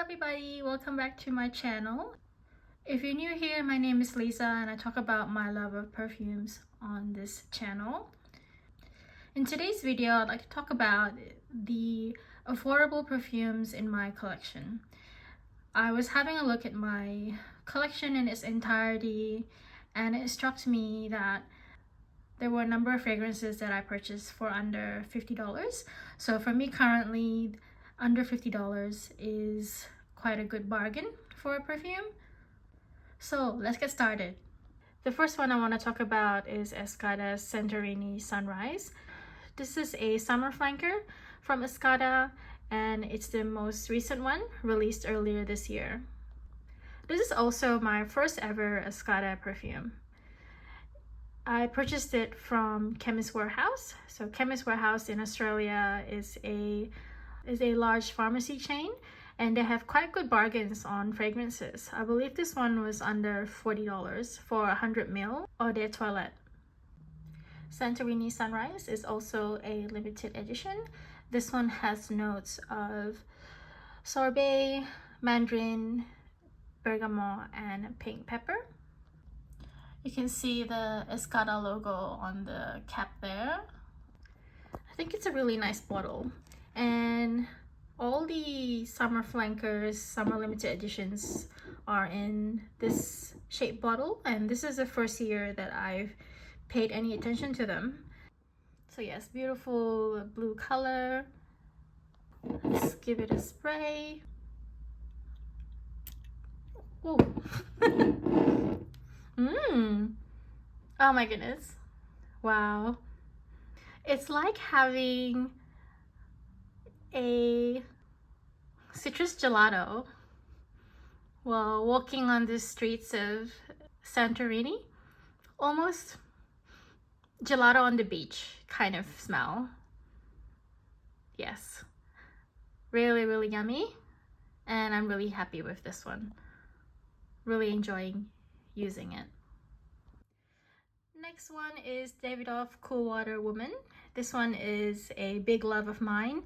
everybody, welcome back to my channel. If you're new here, my name is Lisa and I talk about my love of perfumes on this channel. In today's video, I'd like to talk about the affordable perfumes in my collection. I was having a look at my collection in its entirety and it struck me that there were a number of fragrances that I purchased for under $50. So for me currently, under $50 is quite a good bargain for a perfume. So let's get started. The first one I want to talk about is Escada Santorini Sunrise. This is a summer flanker from Escada and it's the most recent one, released earlier this year. This is also my first ever Escada perfume. I purchased it from Chemist Warehouse. So Chemist Warehouse in Australia is a large pharmacy chain and they have quite good bargains on fragrances. I believe this one was under $40 for 100 ml Eau de Toilette. Santorini Sunrise is also a limited edition. This one has notes of sorbet, mandarin, bergamot, and pink pepper. You can see the Escada logo on the cap there. I think it's a really nice bottle. And all the summer flankers, summer limited editions are in this shape bottle, and this is the first year that I've paid any attention to them. So yes, beautiful blue color. Let's give it a spray. Oh. Oh my goodness. Wow. It's like having a citrus gelato while walking on the streets of Santorini. Almost gelato on the beach kind of smell. Yes, really yummy, and I'm really happy with this one. Really enjoying using it. Next one is Davidoff Cool Water Woman. This one is a big love of mine,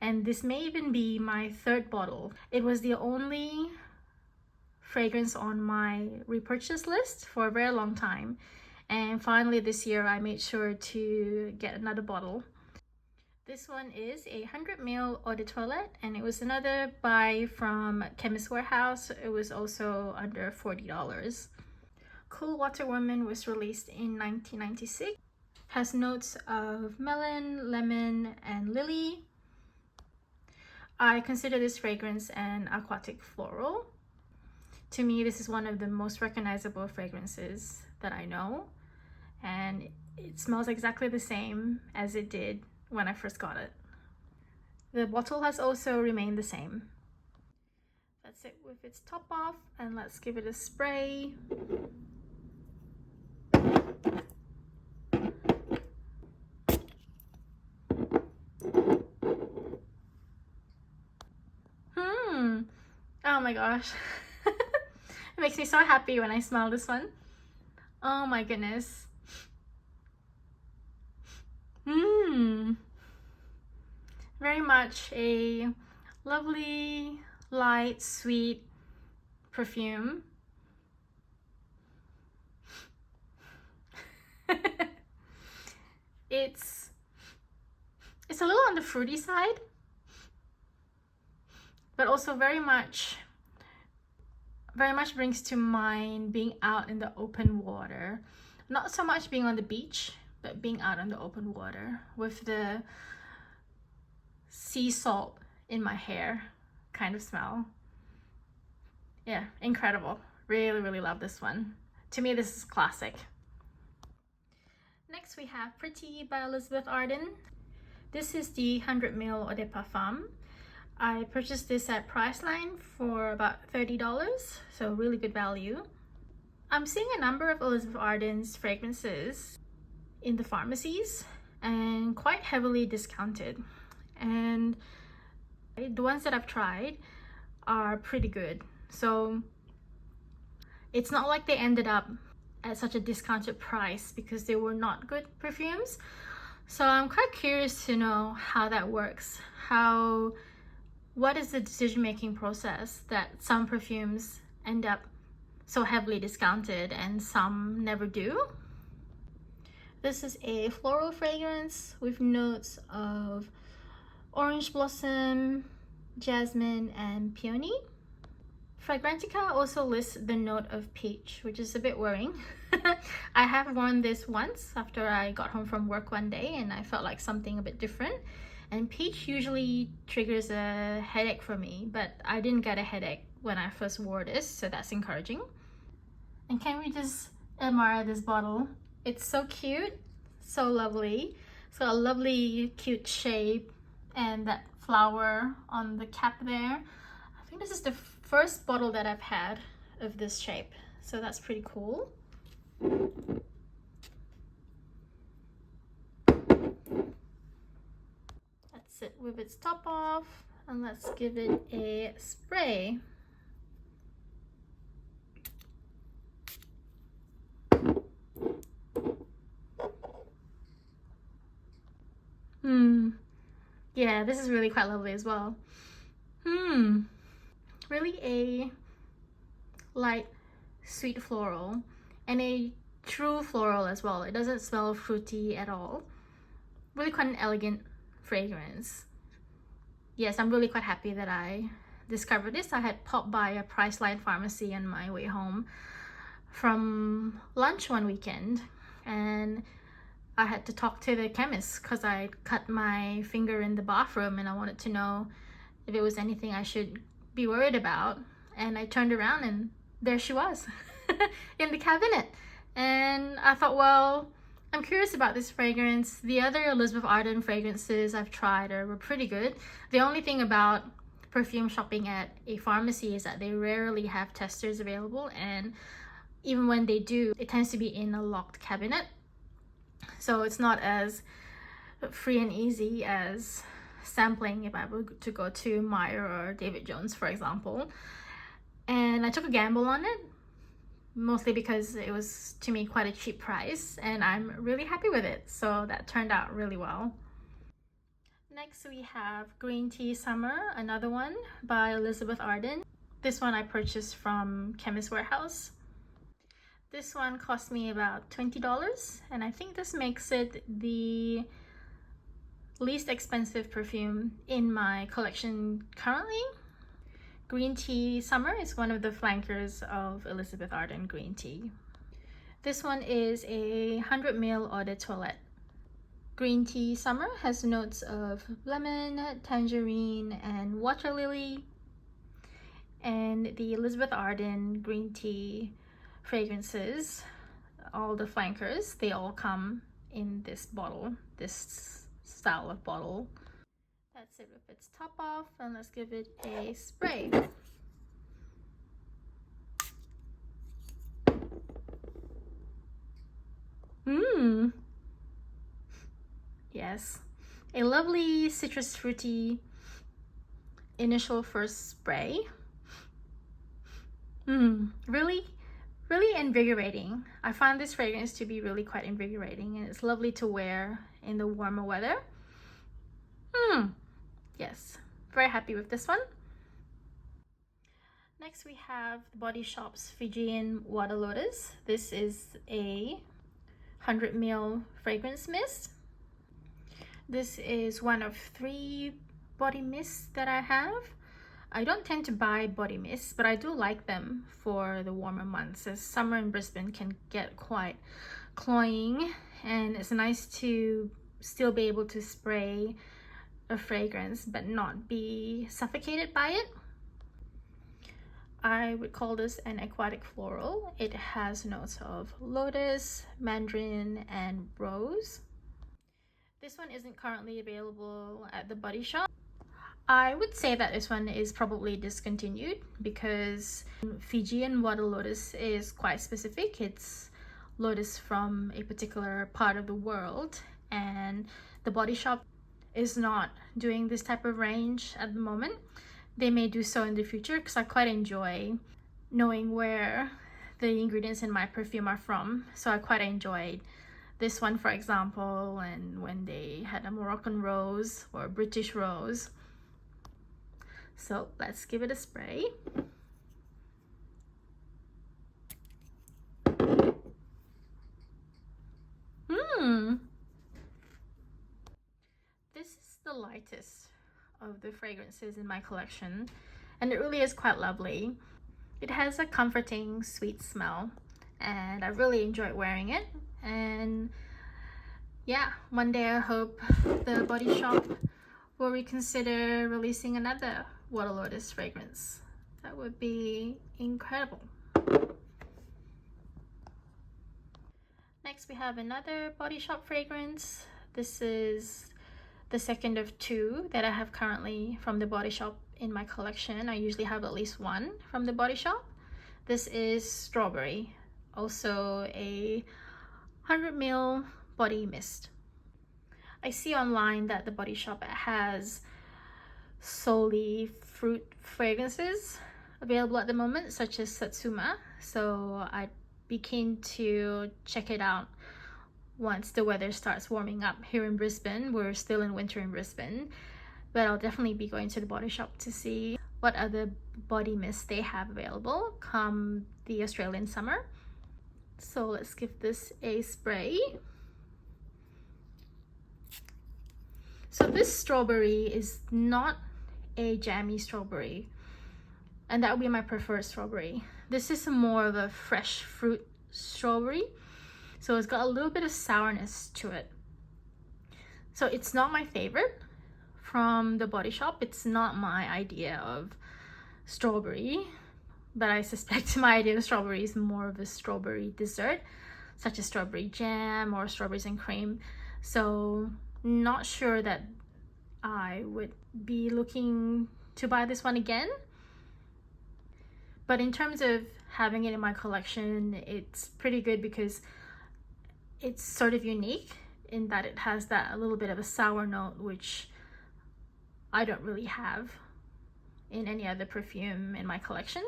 and this may even be my third bottle. It was the only fragrance on my repurchase list for a very long time, and finally this year I made sure to get another bottle. This one is a 100 ml Eau de Toilette, and it was another buy from Chemist Warehouse. It was also under $40. Cool Water Woman was released in 1996. Has notes of melon, lemon, and lily. I consider this fragrance an aquatic floral. To me, this is one of the most recognizable fragrances that I know, and it smells exactly the same as it did when I first got it. The bottle has also remained the same. That's it with its top off, and let's give it a spray. Oh my gosh. It makes me so happy when I smell this one. Oh my goodness. Very much a lovely, light, sweet perfume. It's a little on the fruity side, but also very much brings to mind being out in the open water. Not so much being on the beach, but being out in the open water with the sea salt in my hair kind of smell. Yeah, incredible. Really love this one. To me, this is classic. Next we have Pretty by Elizabeth Arden. This is the 100 ml Eau de Parfum. I purchased this at Priceline for about $30, so really good value. I'm seeing a number of Elizabeth Arden's fragrances in the pharmacies and quite heavily discounted. And the ones that I've tried are pretty good. So it's not like they ended up at such a discounted price because they were not good perfumes. So I'm quite curious to know how that works, how what is the decision-making process that some perfumes end up so heavily discounted and some never do? This is a floral fragrance with notes of orange blossom, jasmine, and peony. Fragrantica also lists the note of peach, which is a bit worrying. I have worn this once after I got home from work one day and I felt like something a bit different. And peach usually triggers a headache for me, but I didn't get a headache when I first wore this, so that's encouraging. And can we just admire this bottle? It's so cute, so lovely. It's got a lovely cute shape and that flower on the cap there. I think this is the first bottle that I've had of this shape, so that's pretty cool. That's it with its top off, and let's give it a spray. Yeah, this is really quite lovely as well. Really a light sweet floral and a true floral as well. It doesn't smell fruity at all. Really quite an elegant fragrance. Yes, I'm really quite happy that I discovered this. I had popped by a Priceline pharmacy on my way home from lunch one weekend, and I had to talk to the chemist because I cut my finger in the bathroom and I wanted to know if it was anything I should be worried about. And I turned around and there she was in the cabinet. And I thought, well, I'm curious about this fragrance. The other Elizabeth Arden fragrances I've tried were pretty good. The only thing about perfume shopping at a pharmacy is that they rarely have testers available, and even when they do, it tends to be in a locked cabinet. So it's not as free and easy as sampling if I were to go to Meyer or David Jones, for example. And I took a gamble on it, mostly because it was, to me, quite a cheap price, and I'm really happy with it. So that turned out really well. Next we have Green Tea Summer, another one by Elizabeth Arden. This one I purchased from Chemist Warehouse. This one cost me about $20, and I think this makes it the least expensive perfume in my collection currently. Green Tea Summer is one of the flankers of Elizabeth Arden Green Tea. This one is a 100 ml eau de toilette. Green Tea Summer has notes of lemon, tangerine, and water lily. And the Elizabeth Arden Green Tea fragrances, all the flankers, they all come in this bottle, this style of bottle. That's it with its top off, and let's give it a spray. Yes, a lovely citrus fruity initial first spray. Really invigorating. I find this fragrance to be really quite invigorating, and it's lovely to wear in the warmer weather. Yes, very happy with this one. Next we have the Body Shop's Fijian Water Lotus. This is a 100 ml fragrance mist. This is one of 3 body mists that I have. I don't tend to buy body mists, but I do like them for the warmer months, as summer in Brisbane can get quite cloying, and it's nice to still be able to spray a fragrance but not be suffocated by it. I would call this an aquatic floral. It has notes of lotus, mandarin, and rose. This one isn't currently available at the Body Shop. I would say that this one is probably discontinued because Fijian water lotus is quite specific. It's lotus from a particular part of the world, and the Body Shop is not doing this type of range at the moment. They may do so in the future, because I quite enjoy knowing where the ingredients in my perfume are from. So I quite enjoyed this one, for example, and when they had a Moroccan rose or a British rose. So let's give it a spray. This is the lightest of the fragrances in my collection, and it really is quite lovely. It has a comforting, sweet smell, and I really enjoyed wearing it. And yeah, one day I hope the Body Shop will reconsider releasing another Water Lotus fragrance. That would be incredible. Next we have another Body Shop fragrance. This is the second of two that I have currently from the Body Shop in my collection. I usually have at least one from the Body Shop. This is Strawberry, also a 100ml body mist. I see online that the Body Shop has solely fruit fragrances available at the moment, such as Satsuma, so I'd be keen to check it out once the weather starts warming up here in Brisbane. We're still in winter in Brisbane, but I'll definitely be going to the Body Shop to see what other body mists they have available come the Australian summer. So let's give this a spray. So this strawberry is not a jammy strawberry, and that would be my preferred strawberry. This is more of a fresh fruit strawberry, so it's got a little bit of sourness to it. So it's not my favorite from the Body Shop. It's not my idea of strawberry, but I suspect my idea of strawberry is more of a strawberry dessert, such as strawberry jam or strawberries and cream. So not sure that I would be looking to buy this one again. But in terms of having it in my collection, it's pretty good because it's sort of unique in that it has that a little bit of a sour note, which I don't really have in any other perfume in my collection.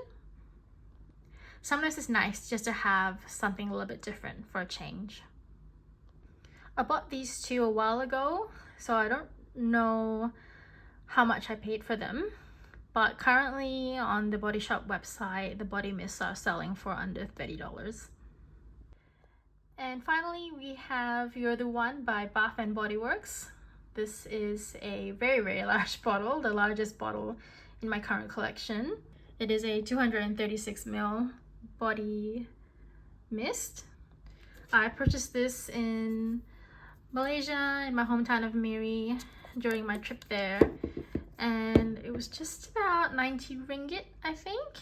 Sometimes it's nice just to have something a little bit different for a change. I bought these two a while ago, so I don't know how much I paid for them, but currently on the Body Shop website, the body mists are selling for under $30. And finally, we have You're the One by Bath and Body Works. This is a very, very large bottle, the largest bottle in my current collection. It is a 236ml body mist. I purchased this in Malaysia, in my hometown of Miri, during my trip there, and it was just about 90 ringgit, I think,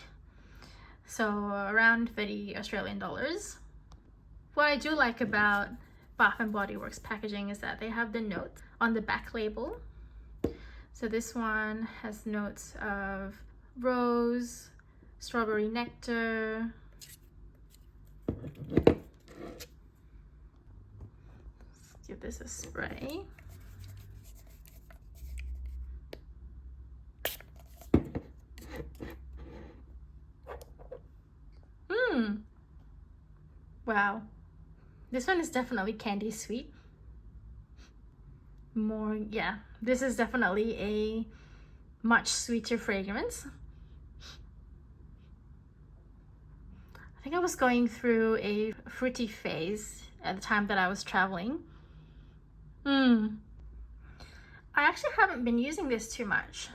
so around 30 Australian dollars. What I do like about Bath and Body Works packaging is that they have the notes on the back label. So this one has notes of rose, strawberry nectar, let's give this a spray. Wow, this one is definitely candy sweet. Yeah, this is definitely a much sweeter fragrance. I think I was going through a fruity phase at the time that I was traveling. I actually haven't been using this too much.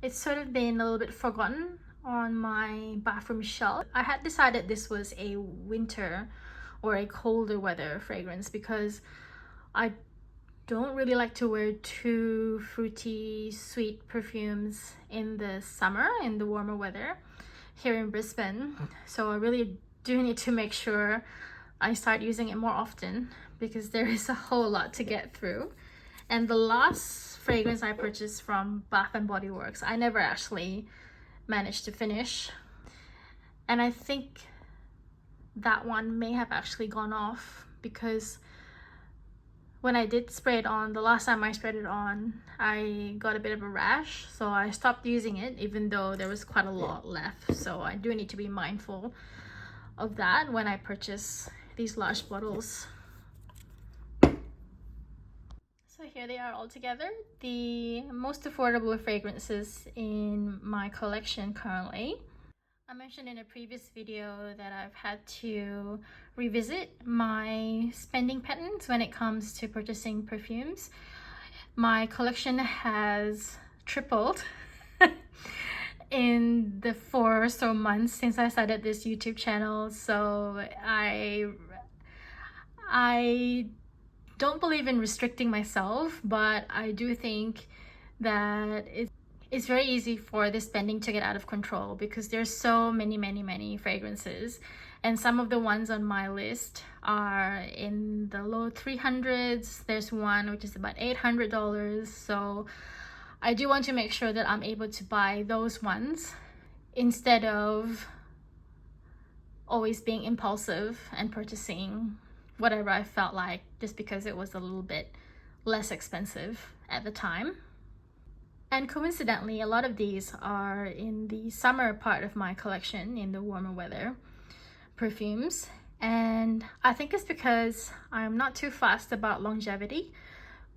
It's sort of been a little bit forgotten on my bathroom shelf. I had decided this was a winter or a colder weather fragrance because I don't really like to wear too fruity sweet perfumes in the summer, in the warmer weather here in Brisbane. So I really do need to make sure I start using it more often because there is a whole lot to get through. And the last fragrance I purchased from Bath and Body Works, I never actually managed to finish, and I think that one may have actually gone off because when I did spray it on, the last time I sprayed it on, I got a bit of a rash, so I stopped using it even though there was quite a lot left. So I do need to be mindful of that when I purchase these large bottles. So here they are all together, the most affordable fragrances in my collection currently. I mentioned in a previous video that I've had to revisit my spending patterns when it comes to purchasing perfumes. My collection has tripled in the 4 or so months since I started this YouTube channel. So I don't believe in restricting myself, but I do think that it's very easy for the spending to get out of control because there's so many fragrances, and some of the ones on my list are in the low 300s. There's one which is about $800, so I do want to make sure that I'm able to buy those ones instead of always being impulsive and purchasing whatever I felt like just because it was a little bit less expensive at the time. And coincidentally, a lot of these are in the summer part of my collection, in the warmer weather perfumes. And I think it's because I'm not too fussed about longevity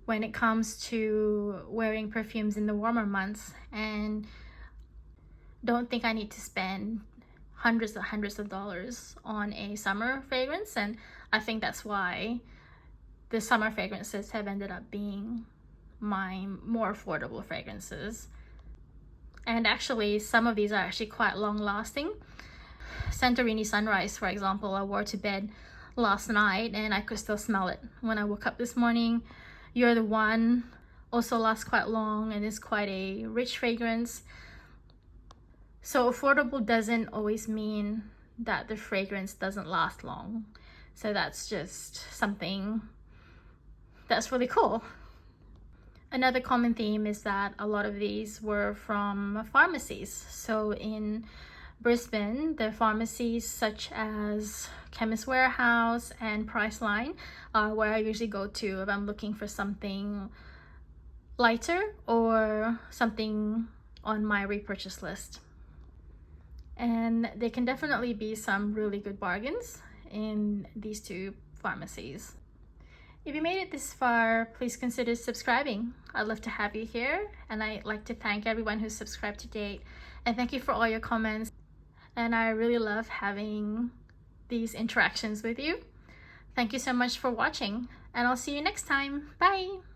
when it comes to wearing perfumes in the warmer months, and don't think I need to spend hundreds of dollars on a summer fragrance. And I think that's why the summer fragrances have ended up being my more affordable fragrances. And actually some of these are actually quite long lasting. Santorini Sunrise, for example, I wore to bed last night and I could still smell it when I woke up this morning. You're the One also lasts quite long and is quite a rich fragrance. So affordable doesn't always mean that the fragrance doesn't last long. So that's just something that's really cool. Another common theme is that a lot of these were from pharmacies. So in Brisbane, the pharmacies such as Chemist Warehouse and Priceline are where I usually go to if I'm looking for something lighter or something on my repurchase list. And there can definitely be some really good bargains in these two pharmacies. If you made it this far, please consider subscribing. I'd love to have you here, and I'd like to thank everyone who's subscribed to date, and thank you for all your comments. And I really love having these interactions with you. Thank you so much for watching, and I'll see you next time. Bye!